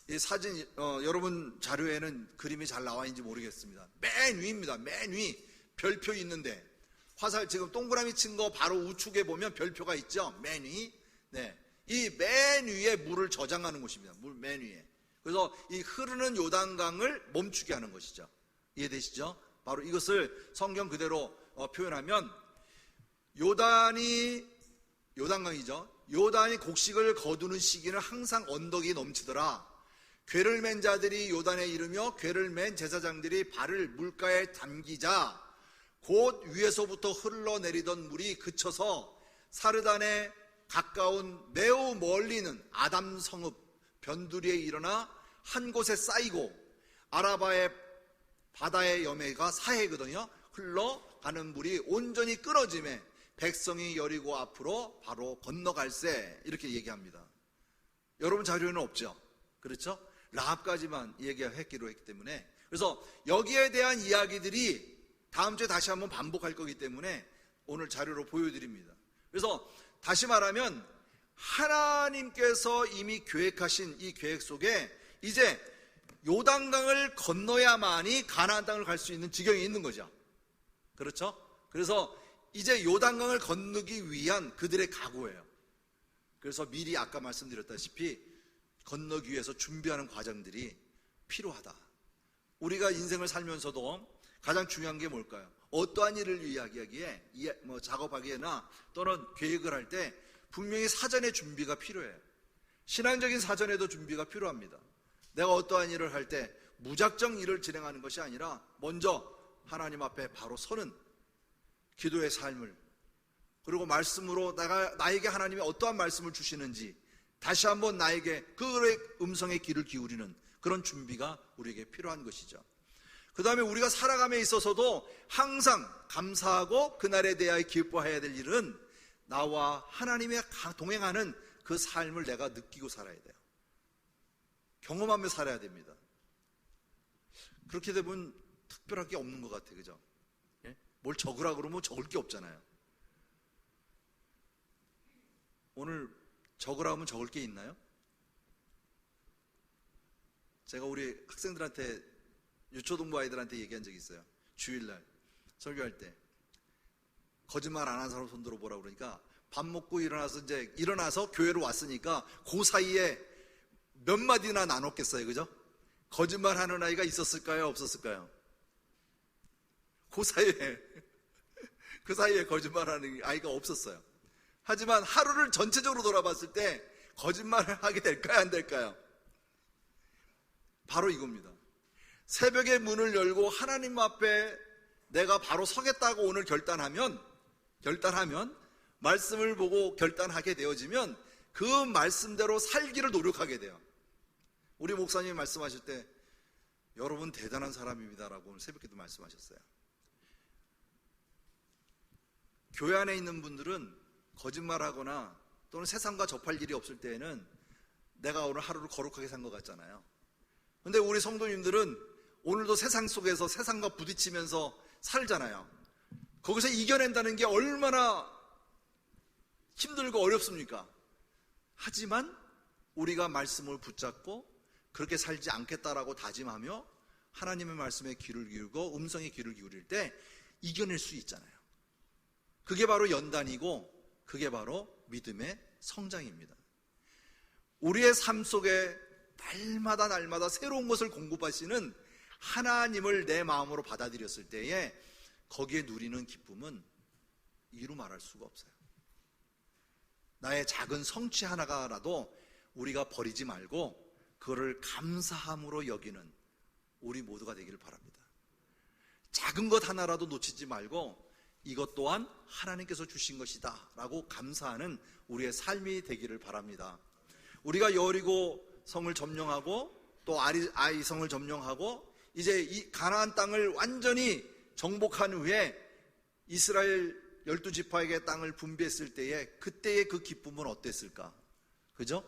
이 사진 여러분 자료에는 그림이 잘 나와 있는지 모르겠습니다. 맨 위입니다. 맨 위 별표 있는데 화살 지금 동그라미 친 거 바로 우측에 보면 별표가 있죠. 맨 위. 네, 이 맨 위에 물을 저장하는 곳입니다. 물 맨 위에. 그래서 이 흐르는 요단강을 멈추게 하는 것이죠. 이해되시죠? 바로 이것을 성경 그대로 표현하면 요단강이죠. 요단이 곡식을 거두는 시기는 항상 언덕이 넘치더라. 궤를 맨 자들이 요단에 이르며 궤를 맨 제사장들이 발을 물가에 담기자 곧 위에서부터 흘러내리던 물이 그쳐서 사르단에 가까운 매우 멀리 있는 아담 성읍 변두리에 일어나 한 곳에 쌓이고 아라바의 바다의 여매가 사해거든요. 흘러가는 물이 온전히 끊어짐에 백성이 여리고 앞으로 바로 건너갈세 이렇게 얘기합니다. 여러분 자료에는 없죠. 그렇죠? 라합까지만 얘기했기로 했기 때문에 그래서 여기에 대한 이야기들이 다음 주에 다시 한번 반복할 거기 때문에 오늘 자료로 보여드립니다. 그래서 다시 말하면 하나님께서 이미 계획하신 이 계획 속에 이제 요단강을 건너야만이 가나안 땅을 갈 수 있는 지경이 있는 거죠. 그렇죠? 그래서 이제 요단강을 건너기 위한 그들의 각오예요. 그래서 미리 아까 말씀드렸다시피 건너기 위해서 준비하는 과정들이 필요하다. 우리가 인생을 살면서도 가장 중요한 게 뭘까요? 어떠한 일을 이야기하기에 작업하기에나 또는 계획을 할 때 분명히 사전에 준비가 필요해요. 신앙적인 사전에도 준비가 필요합니다. 내가 어떠한 일을 할 때 무작정 일을 진행하는 것이 아니라 먼저 하나님 앞에 바로 서는 기도의 삶을 그리고 말씀으로 나에게 하나님이 어떠한 말씀을 주시는지 다시 한번 나에게 그의 음성에 귀를 기울이는 그런 준비가 우리에게 필요한 것이죠. 그 다음에 우리가 살아감에 있어서도 항상 감사하고 그날에 대하여 기뻐해야 될 일은 나와 하나님이 동행하는 그 삶을 내가 느끼고 살아야 돼요. 경험하며 살아야 됩니다. 그렇게 되면 특별할 게 없는 것 같아요. 그죠? 예? 뭘 적으라 그러면 적을 게 없잖아요. 오늘 적으라 하면 적을 게 있나요? 제가 우리 학생들한테 유초등부 아이들한테 얘기한 적이 있어요. 주일날 설교할 때 거짓말 안 하는 사람 손 들어보라 그러니까 밥 먹고 일어나서 교회로 왔으니까 그 사이에 몇 마디나 나눴겠어요. 그죠? 거짓말 하는 아이가 있었을까요? 없었을까요? 그 사이에 거짓말하는 아이가 없었어요. 하지만 하루를 전체적으로 돌아봤을 때 거짓말을 하게 될까요? 안 될까요? 바로 이겁니다. 새벽에 문을 열고 하나님 앞에 내가 바로 서겠다고 오늘 결단하면 말씀을 보고 결단하게 되어지면 그 말씀대로 살기를 노력하게 돼요. 우리 목사님이 말씀하실 때 여러분 대단한 사람입니다라고 오늘 새벽에도 말씀하셨어요. 교회 안에 있는 분들은 거짓말하거나 또는 세상과 접할 일이 없을 때에는 내가 오늘 하루를 거룩하게 산 것 같잖아요. 근데 우리 성도님들은 오늘도 세상 속에서 세상과 부딪히면서 살잖아요. 거기서 이겨낸다는 게 얼마나 힘들고 어렵습니까? 하지만 우리가 말씀을 붙잡고 그렇게 살지 않겠다라고 다짐하며 하나님의 말씀에 귀를 기울이고 음성에 귀를 기울일 때 이겨낼 수 있잖아요. 그게 바로 연단이고 그게 바로 믿음의 성장입니다. 우리의 삶 속에 날마다 새로운 것을 공급하시는 하나님을 내 마음으로 받아들였을 때에 거기에 누리는 기쁨은 이루 말할 수가 없어요. 나의 작은 성취 하나가라도 우리가 버리지 말고 그거를 감사함으로 여기는 우리 모두가 되기를 바랍니다. 작은 것 하나라도 놓치지 말고 이것 또한 하나님께서 주신 것이다 라고 감사하는 우리의 삶이 되기를 바랍니다. 우리가 여리고 성을 점령하고 또 아이 성을 점령하고 이제 이 가나안 땅을 완전히 정복한 후에 이스라엘 12지파에게 땅을 분배했을 때에 그때의 그 기쁨은 어땠을까? 그죠?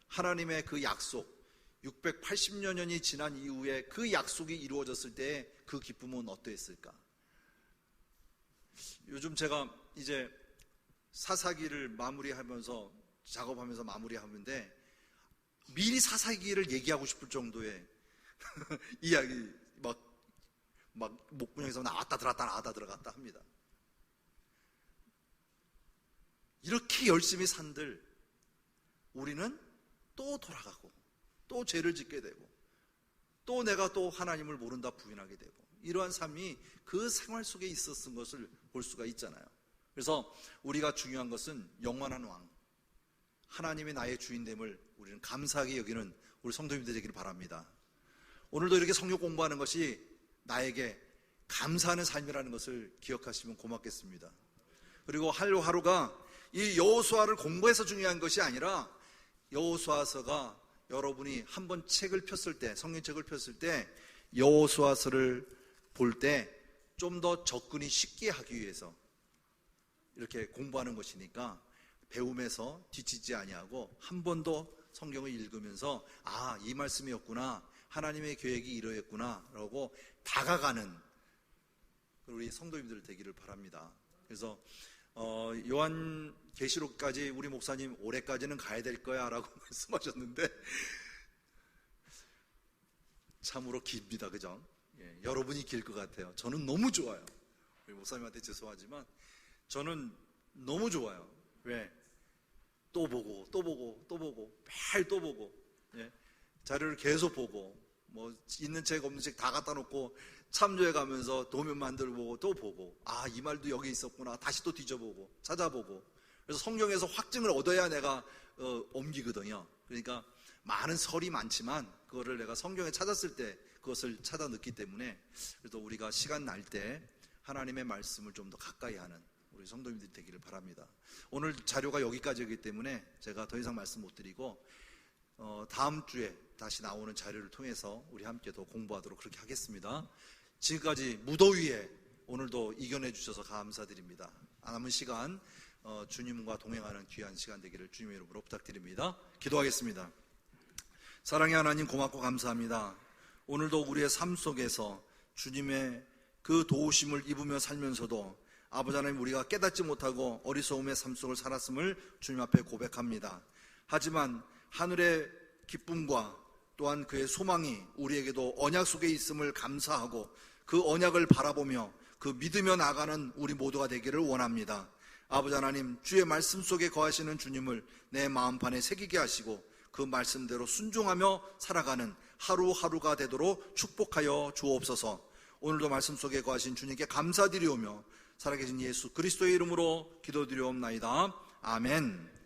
하나님의 그 약속 680여 년이 지난 이후에 그 약속이 이루어졌을 때의 그 기쁨은 어땠을까? 요즘 제가 이제 사사기를 마무리하면서 작업하면서 마무리하는데 미리 사사기를 얘기하고 싶을 정도의 이야기 막 목구멍에서 나왔다 들어갔다 나왔다 들어갔다 합니다. 이렇게 열심히 산들 우리는 또 돌아가고 또 죄를 짓게 되고 또 내가 또 하나님을 모른다 부인하게 되고 이러한 삶이 그 생활 속에 있었던 것을 볼 수가 있잖아요. 그래서 우리가 중요한 것은 영원한 왕 하나님이 나의 주인됨을 우리는 감사하게 여기는 우리 성도님들 되기를 바랍니다. 오늘도 이렇게 성경 공부하는 것이 나에게 감사하는 삶이라는 것을 기억하시면 고맙겠습니다. 그리고 하루하루가 이 여호수아를 공부해서 중요한 것이 아니라 여호수아서가 여러분이 한번 책을 폈을 때 성경책을 폈을 때 여호수아서를 볼 때 좀 더 접근이 쉽게 하기 위해서 이렇게 공부하는 것이니까 배움에서 뒤치지 아니하고 한 번 더 성경을 읽으면서 아, 이 말씀이었구나 하나님의 계획이 이러했구나 라고 다가가는 우리 성도님들 되기를 바랍니다. 그래서 요한계시록까지 우리 목사님 올해까지는 가야 될 거야 라고 말씀하셨는데 참으로 깁니다. 그죠? 예, 여러분이 길 것 같아요. 저는 너무 좋아요. 우리 목사님한테 죄송하지만 저는 너무 좋아요. 왜? 또 보고 매일 또 보고 예? 자료를 계속 보고 뭐 있는 책 없는 책 다 갖다 놓고 참조해 가면서 도면 만들어 보고 또 보고 아, 이 말도 여기 있었구나 다시 또 뒤져보고 찾아보고 그래서 성경에서 확증을 얻어야 내가 옮기거든요. 그러니까 많은 설이 많지만 그거를 내가 성경에 찾았을 때 그것을 찾아 넣기 때문에 그래도 우리가 시간 날 때 하나님의 말씀을 좀 더 가까이 하는 우리 성도님들이 되기를 바랍니다. 오늘 자료가 여기까지이기 때문에 제가 더 이상 말씀 못 드리고 다음 주에 다시 나오는 자료를 통해서 우리 함께 더 공부하도록 그렇게 하겠습니다. 지금까지 무더위에 오늘도 이겨내 주셔서 감사드립니다. 남은 시간 주님과 동행하는 귀한 시간 되기를 주님의 이름으로 부탁드립니다. 기도하겠습니다. 사랑의 하나님 고맙고 감사합니다. 오늘도 우리의 삶 속에서 주님의 그 도우심을 입으며 살면서도 아버지 하나님 우리가 깨닫지 못하고 어리석음의 삶 속을 살았음을 주님 앞에 고백합니다. 하지만 하늘의 기쁨과 또한 그의 소망이 우리에게도 언약 속에 있음을 감사하고 그 언약을 바라보며 그 믿으며 나가는 우리 모두가 되기를 원합니다. 아버지 하나님 주의 말씀 속에 거하시는 주님을 내 마음판에 새기게 하시고 그 말씀대로 순종하며 살아가는 하루하루가 되도록 축복하여 주옵소서. 오늘도 말씀 속에 거하신 주님께 감사드리오며 살아계신 예수 그리스도의 이름으로 기도드리옵나이다. 아멘.